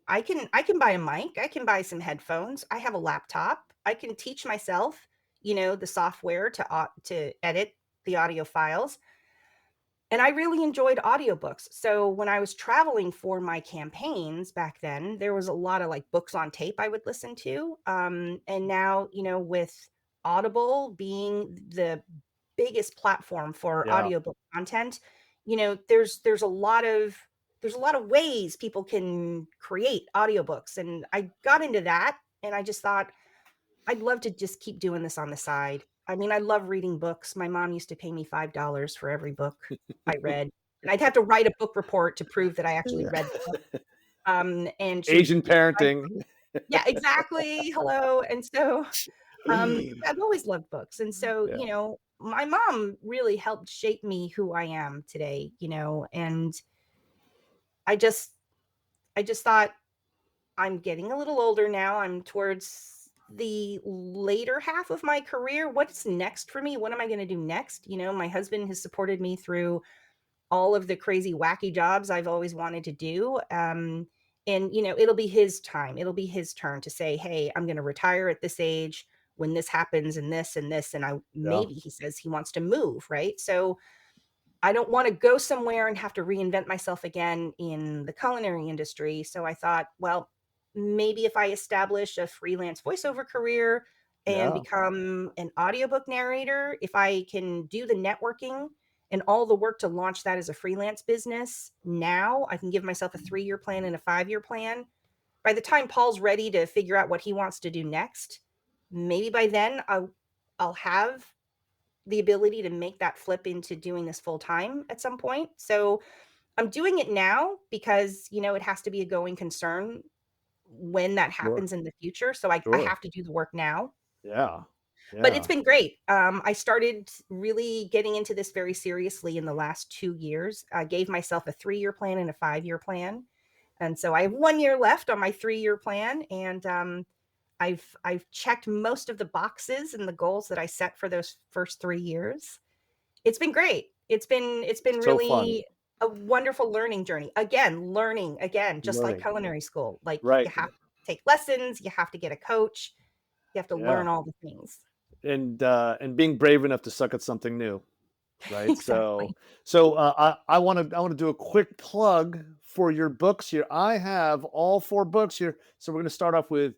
S2: I can buy a mic, I can buy some headphones, I have a laptop, I can teach myself, the software to edit the audio files. And I really enjoyed audiobooks. So when I was traveling for my campaigns back then, there was a lot of like books on tape I would listen to. And now, with Audible being the biggest platform for
S1: Yeah.
S2: audiobook content, there's a lot of ways people can create audiobooks. And I got into that, and I just thought I'd love to just keep doing this on the side. I mean, I love reading books. My mom used to pay me $5 for every book I read, and I'd have to write a book report to prove that I actually
S1: Yeah.
S2: read the book. And she would
S1: Asian parenting.
S2: yeah, exactly. Hello. And so, I've always loved books. And so,
S1: Yeah,
S2: my mom really helped shape me who I am today, and I just I just thought I'm getting a little older now. I'm towards the later half of my career. What's next for me? What am I going to do next? My husband has supported me through all of the crazy wacky jobs I've always wanted to do. And it'll be his time. It'll be his turn to say, "Hey, I'm going to retire at this age when this happens and this and this." And I
S1: yeah,
S2: maybe he says he wants to move, right? So I don't want to go somewhere and have to reinvent myself again in the culinary industry. So I thought, well, maybe if I establish a freelance voiceover career and
S1: yeah.
S2: become an audiobook narrator, if I can do the networking and all the work to launch that as a freelance business now, I can give myself a 3-year plan and a 5-year plan. By the time Paul's ready to figure out what he wants to do next, maybe by then I'll have the ability to make that flip into doing this full time at some point. So I'm doing it now because, it has to be a going concern when that
S1: Sure,
S2: happens in the future. So I
S1: sure.
S2: have to do the work now.
S1: Yeah,
S2: But it's
S1: yeah.
S2: been great. I started really getting into this very seriously in the last 2 years. I gave myself a 3-year plan and a 5-year plan. And so I have 1 year left on my 3-year plan. And I've checked most of the boxes and the goals that I set for those first 3 years. It's been great. It's been
S1: So fun
S2: really a wonderful learning journey. Again, learning again, just like
S1: learning.
S2: culinary school. Like, you
S1: Right.
S2: have to take lessons, you have to get a coach, you have to
S1: Yeah.
S2: learn all the things.
S1: And being brave enough to suck at something new. Right. So,
S2: Exactly.
S1: I want to do a quick plug for your books here. I have all 4 books here. So we're going to start off with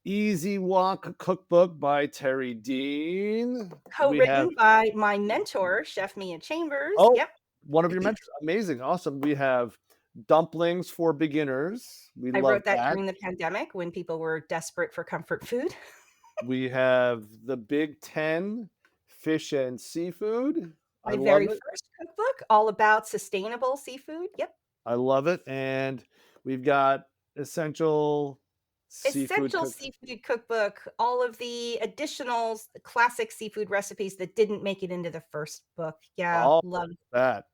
S1: Easy Walk Cookbook by Terri Dien. We have
S2: Co-written by my mentor, Chef Mia Chambers.
S1: oh,
S2: Yep.
S1: one of your mentors. Amazing. Awesome. We have Dumplings for Beginners. We
S2: I
S1: love
S2: wrote that
S1: that.
S2: during the pandemic when people were desperate for comfort food.
S1: We have The Big Ten Fish and Seafood. I
S2: My
S1: love
S2: very
S1: it.
S2: first cookbook, all about sustainable seafood. Yep.
S1: I love it. And we've got Essential Seafood
S2: Essential
S1: Cook.
S2: Seafood Cookbook, all of the additionals, the classic seafood recipes that didn't make it into the first book. Yeah,
S1: All
S2: love.
S1: that.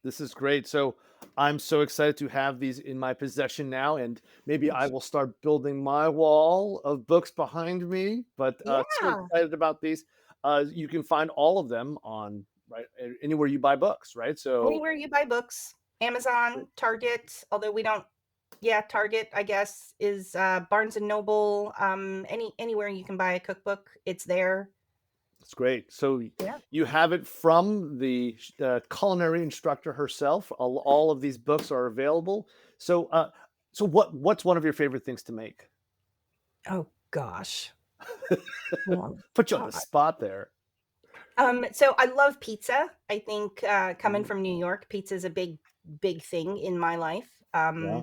S1: This is great. So I'm so excited to have these in my possession now, and maybe I will start building my wall of books behind me. But so
S2: Yeah,
S1: excited about these. You can find all of them on right anywhere you buy books, right? So
S2: anywhere you buy books, Amazon, Target, although we don't yeah, Target, I guess, is, Barnes& and Noble, anywhere you can buy a cookbook, it's there.
S1: it's great. So
S2: Yeah.
S1: you have it from the culinary instructor herself. All of these books are available. So, what's one of your favorite things to make?
S2: Oh gosh. Oh
S1: Put you on the
S2: god.
S1: spot there.
S2: So I love pizza. I think, coming
S1: Mm,
S2: from New York, pizza is a big, big thing in my life.
S1: yeah.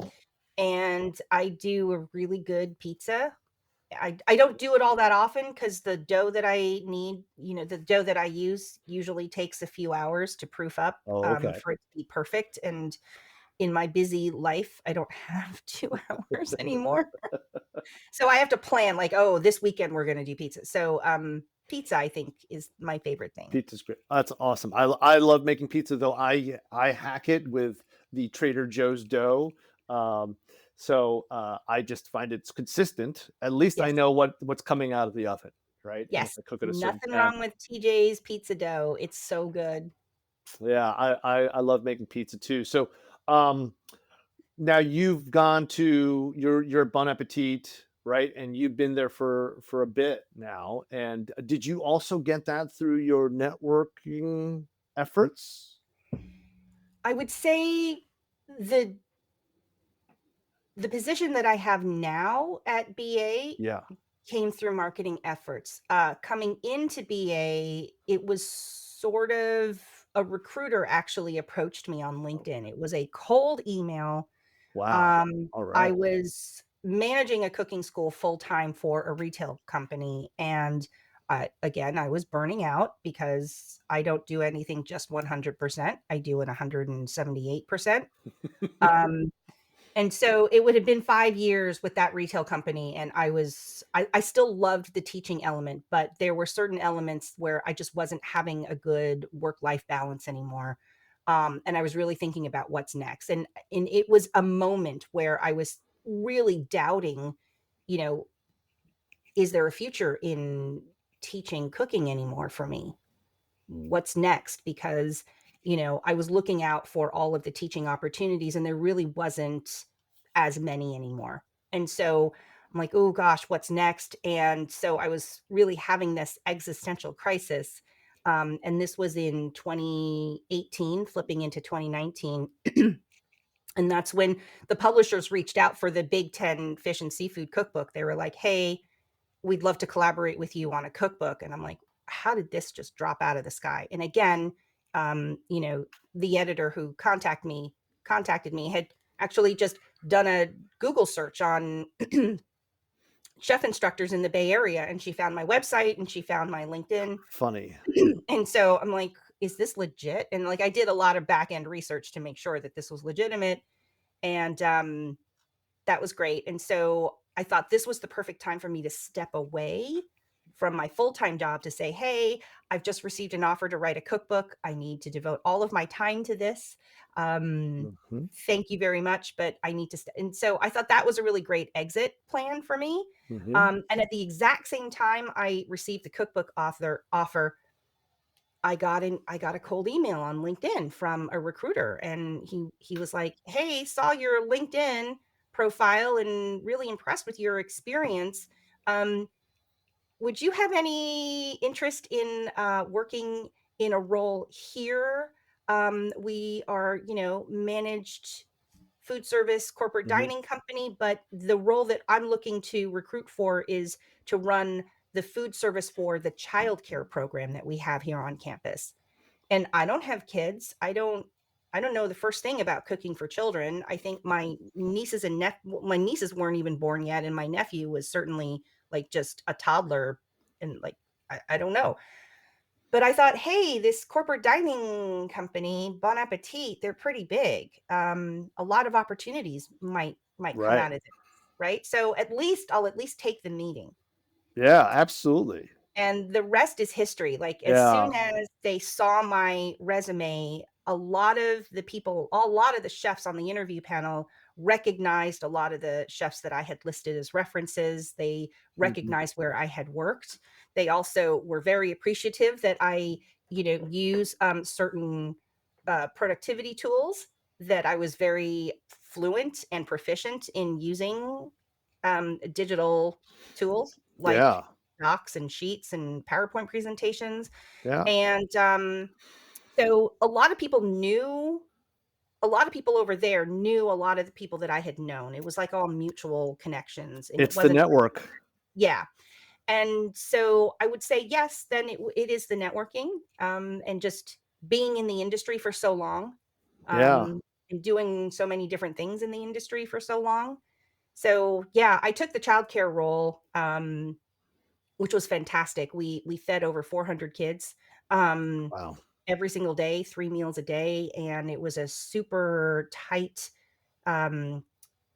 S2: And I do a really good pizza. I don't do it all that often because the dough that I need, the dough that I use usually takes a few hours to proof up,
S1: Oh, okay.
S2: for it to be perfect. And in my busy life, I don't have 2 hours anymore. So I have to plan like, "Oh, this weekend we're gonna do pizza." So, pizza, I think, is my favorite thing.
S1: Pizza's great. That's awesome. I love making pizza though. I hack it with the Trader Joe's dough. Um, I just find it's consistent. At least I
S2: Yes.
S1: know what's coming out of the oven, right? And if
S2: Yes.
S1: I cook at a certain
S2: Nothing
S1: temp,
S2: wrong with TJ's pizza dough. It's so good.
S1: yeah, I love making pizza too. So, um, now you've gone to your Bon Appetit, right? And you've been there for a bit now. And did you also get that through your networking efforts?
S2: I would say the the position that I have now at BA
S1: Yeah.
S2: came through marketing efforts. Coming into BA, it was sort of a recruiter actually approached me on LinkedIn. It was a cold email.
S1: Wow. All
S2: I
S1: right.
S2: was managing a cooking school full time for a retail company. And again, I was burning out because I don't do anything just 100%. I do it 178%. Um, And so it would have been 5 years with that retail company, and I still loved the teaching element, but there were certain elements where I just wasn't having a good work-life balance anymore, and I was really thinking about what's next, and it was a moment where I was really doubting, you know, is there a future in teaching cooking anymore for me? What's next? Because, I was looking out for all of the teaching opportunities and there really wasn't as many anymore. And so I'm like, oh gosh, what's next? And so I was really having this existential crisis. And this was in 2018, flipping into 2019. And that's when the publishers reached out for the Big Ten Fish and Seafood Cookbook. They were like, hey, we'd love to collaborate with you on a cookbook. And I'm like, how did this just drop out of the sky? And again, the editor who contacted me had actually just done a Google search on chef instructors in the Bay Area. And she found my website and she found my LinkedIn.
S1: Funny.
S2: And so I'm like, is this legit? And like, I did a lot of back end research to make sure that this was legitimate. And that was great, and so I thought this was the perfect time for me to step away from my full-time job to say, "Hey, I've just received an offer to write a cookbook. I need to devote all of my time to this.
S1: Mhm,
S2: Thank you very much, but I need to" and so I thought that was a really great exit plan for me.
S1: mhm.
S2: And at the exact same time I received the cookbook offer, I got a cold email on LinkedIn from a recruiter, and he was like, "Hey, saw your LinkedIn profile and really impressed with your experience. Um, would you have any interest in working in a role here? We are, managed food service corporate
S1: Mhm.
S2: dining company, but the role that I'm looking to recruit for is to run the food service for the childcare program that we have here on campus." And I don't have kids. I don't know the first thing about cooking for children. I think my nieces weren't even born yet, and my nephew was certainly, like, just a toddler, and, like, I don't know. But I thought, "Hey, this corporate dining company, Bon Appetit, they're pretty big. A lot of opportunities might come
S1: Right.
S2: out of this," right? So, I'll at least take the meeting.
S1: Yeah, absolutely.
S2: And the rest is history. Like, as
S1: Yeah.
S2: soon as they saw my resume, a lot of the chefs on the interview panel recognized a lot of the chefs that I had listed as references. They
S1: Mhm.
S2: recognized where I had worked. They also were very appreciative that I, use, certain, productivity tools, that I was very fluent and proficient in using, digital tools like
S1: Yeah.
S2: docs and sheets and PowerPoint presentations,
S1: Yeah.
S2: and, so a lot of people over there knew a lot of the people that I had known. It was like all mutual connections, and it
S1: It's the
S2: wasn't.
S1: network.
S2: Yeah, and so I would say yes, then it is the networking, and just being in the industry for so long,
S1: Yeah.
S2: and doing so many different things in the industry for so long. So, yeah, I took the childcare role, which was fantastic. We fed over 400 kids, um,
S1: Wow.
S2: every single day, 3 meals a day, and it was a super tight, um,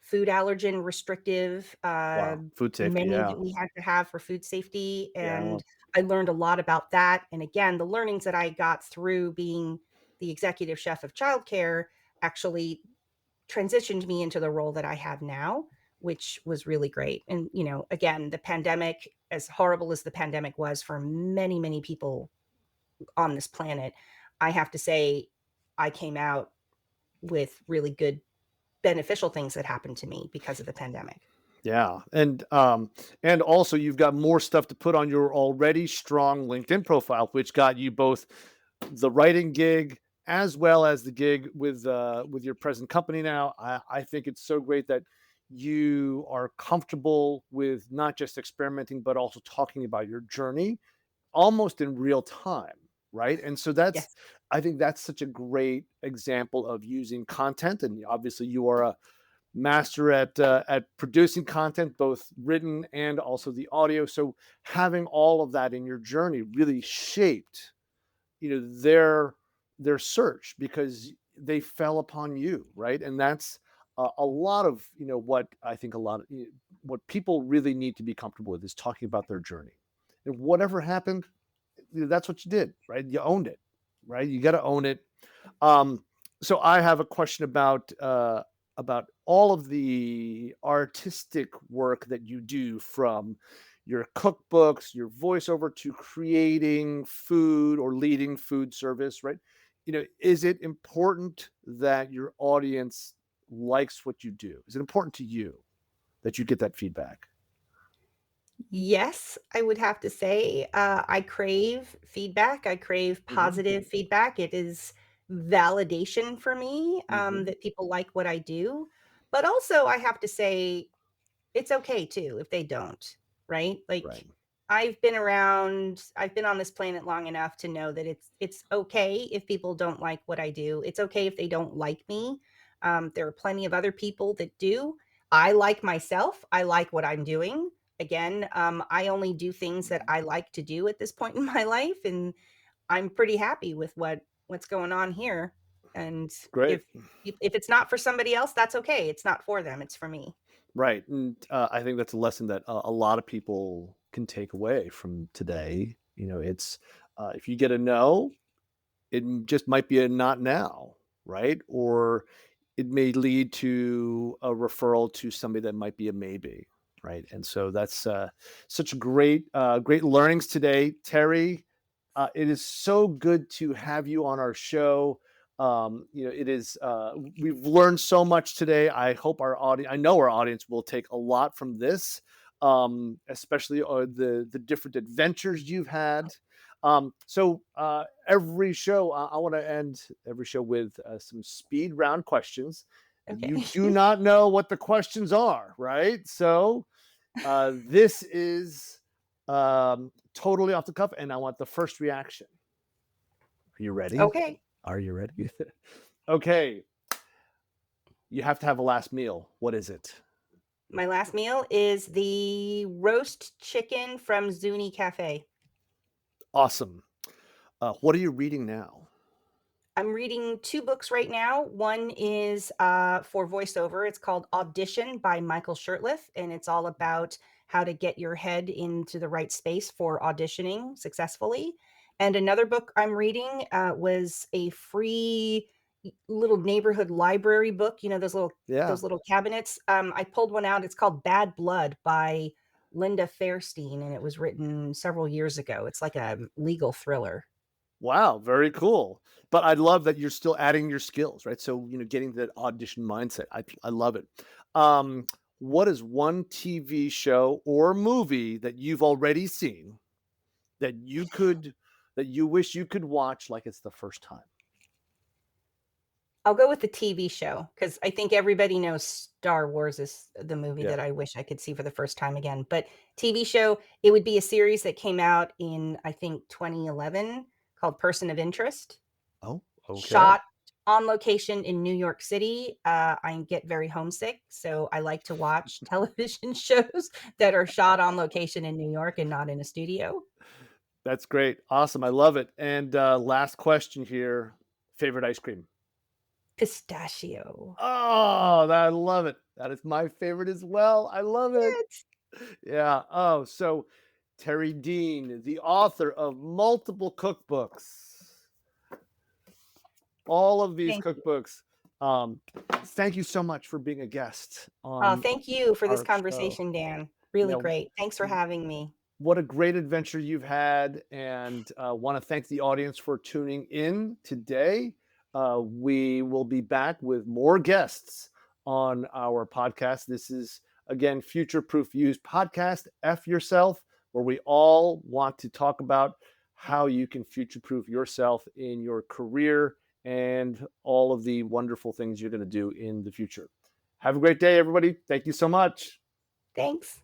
S2: food allergen restrictive,
S1: Wow. Food safety,
S2: menu
S1: yeah.
S2: that we had to have for food safety,
S1: Yeah.
S2: and I learned a lot about that, and again, the learnings that I got through being the executive chef of childcare actually transitioned me into the role that I have now, which was really great. And, again, the pandemic, as horrible as the pandemic was for many, many people on this planet, I have to say I came out with really good beneficial things that happened to me because of the pandemic.
S1: Yeah. And also you've got more stuff to put on your already strong LinkedIn profile, which got you both the writing gig as well as the gig with your present company now. I think it's so great that you are comfortable with not just experimenting, but also talking about your journey almost in real time, right? And so that's
S2: Yes.
S1: I think that's such a great example of using content. And obviously you are a master at producing content, both written and also the audio. So having all of that in your journey really shaped, their search because they fell upon you, right? And that's a lot of what I think what people really need to be comfortable with is talking about their journey, and whatever happened, that's what you did, right? You owned it, right? You got to own it. Um, so I have a question about all of the artistic work that you do, from your cookbooks, your voiceover, to creating food or leading food service, right? Is it important that your audience likes what you do? Is it important to you that you get that feedback?
S2: Yes, I would have to say, I crave feedback, I crave
S1: Hmm.
S2: positive feedback, it is validation for me,
S1: Hmm.
S2: that people like what I do, but also I have to say it's okay too if they don't, right? Like,
S1: Right.
S2: I've been on this planet long enough to know that it's okay if people don't like what I do. It's okay if they don't like me. There are plenty of other people that do. I like myself. I like what I'm doing. Again, I only do things that I like to do at this point in my life, and I'm pretty happy with what's going on here. And
S1: Great.
S2: if it's not for somebody else, that's okay. It's not for them. It's for me.
S1: Right, and I think that's a lesson that a lot of people can take away from today. It's if you get a no, just might be a not now, right? Or it may lead to a referral to somebody that might be a maybe, right? And so that's such great learnings today, Terry. It is so good to have you on our show. It is. We've learned so much today. I know our audience will take a lot from this, especially the different adventures you've had. Every show, I want to end every show with some speed round questions. You
S2: Okay.
S1: do not know what the questions are, right? So this is totally off the cuff, and I want the first reaction. Are you ready?
S2: Okay.
S1: Are you ready? Okay. You have to have a last meal. What is it?
S2: My last meal is the roast chicken from Zuni Cafe.
S1: Awesome. What are you reading now?
S2: I'm reading 2 books right now. One is, for voiceover. It's called Audition by Michael Shurtleff, and it's all about how to get your head into the right space for auditioning successfully. And another book I'm reading, was a free little neighborhood library book,
S1: Yeah.
S2: those little cabinets. I pulled one out. It's called Bad Blood by Linda Fairstein, and it was written several years ago. It's like a legal thriller.
S1: Wow, very cool. But I love that you're still adding your skills, right? So, getting that audition mindset. I love it. Um, what is one TV show or movie that you've already seen that you wish you could watch like it's the first time?
S2: I'll go with the TV show because I think everybody knows Star Wars is the movie
S1: Yeah.
S2: that I wish I could see for the first time again, but TV show, it would be a series that came out in, I think, 2011 called Person of Interest,
S1: Oh, okay.
S2: shot on location in New York City. I get very homesick, so I like to watch television shows that are shot on location in New York and not in a studio.
S1: That's great. Awesome. I love it. And last question here. Favorite ice cream?
S2: Pistachio.
S1: Oh, I love it. That is my favorite as well. I love it.
S2: It's
S1: Yeah. Oh, so Terry Dean, the author of multiple cookbooks, all of these
S2: Thank you.
S1: cookbooks. Um, thank you so much for being a guest
S2: Oh,
S1: on
S2: thank you for this
S1: our show.
S2: conversation, Dan. Really
S1: Yeah,
S2: great. Thanks for having me.
S1: what a great adventure you've had, and want to thank the audience for tuning in today. We will be back with more guests on our podcast. This is, again, Future Proof Use Podcast, F Yourself, where we all want to talk about how you can future proof yourself in your career and all of the wonderful things you're going to do in the future. Have a great day, everybody. Thank you so much.
S2: Thanks.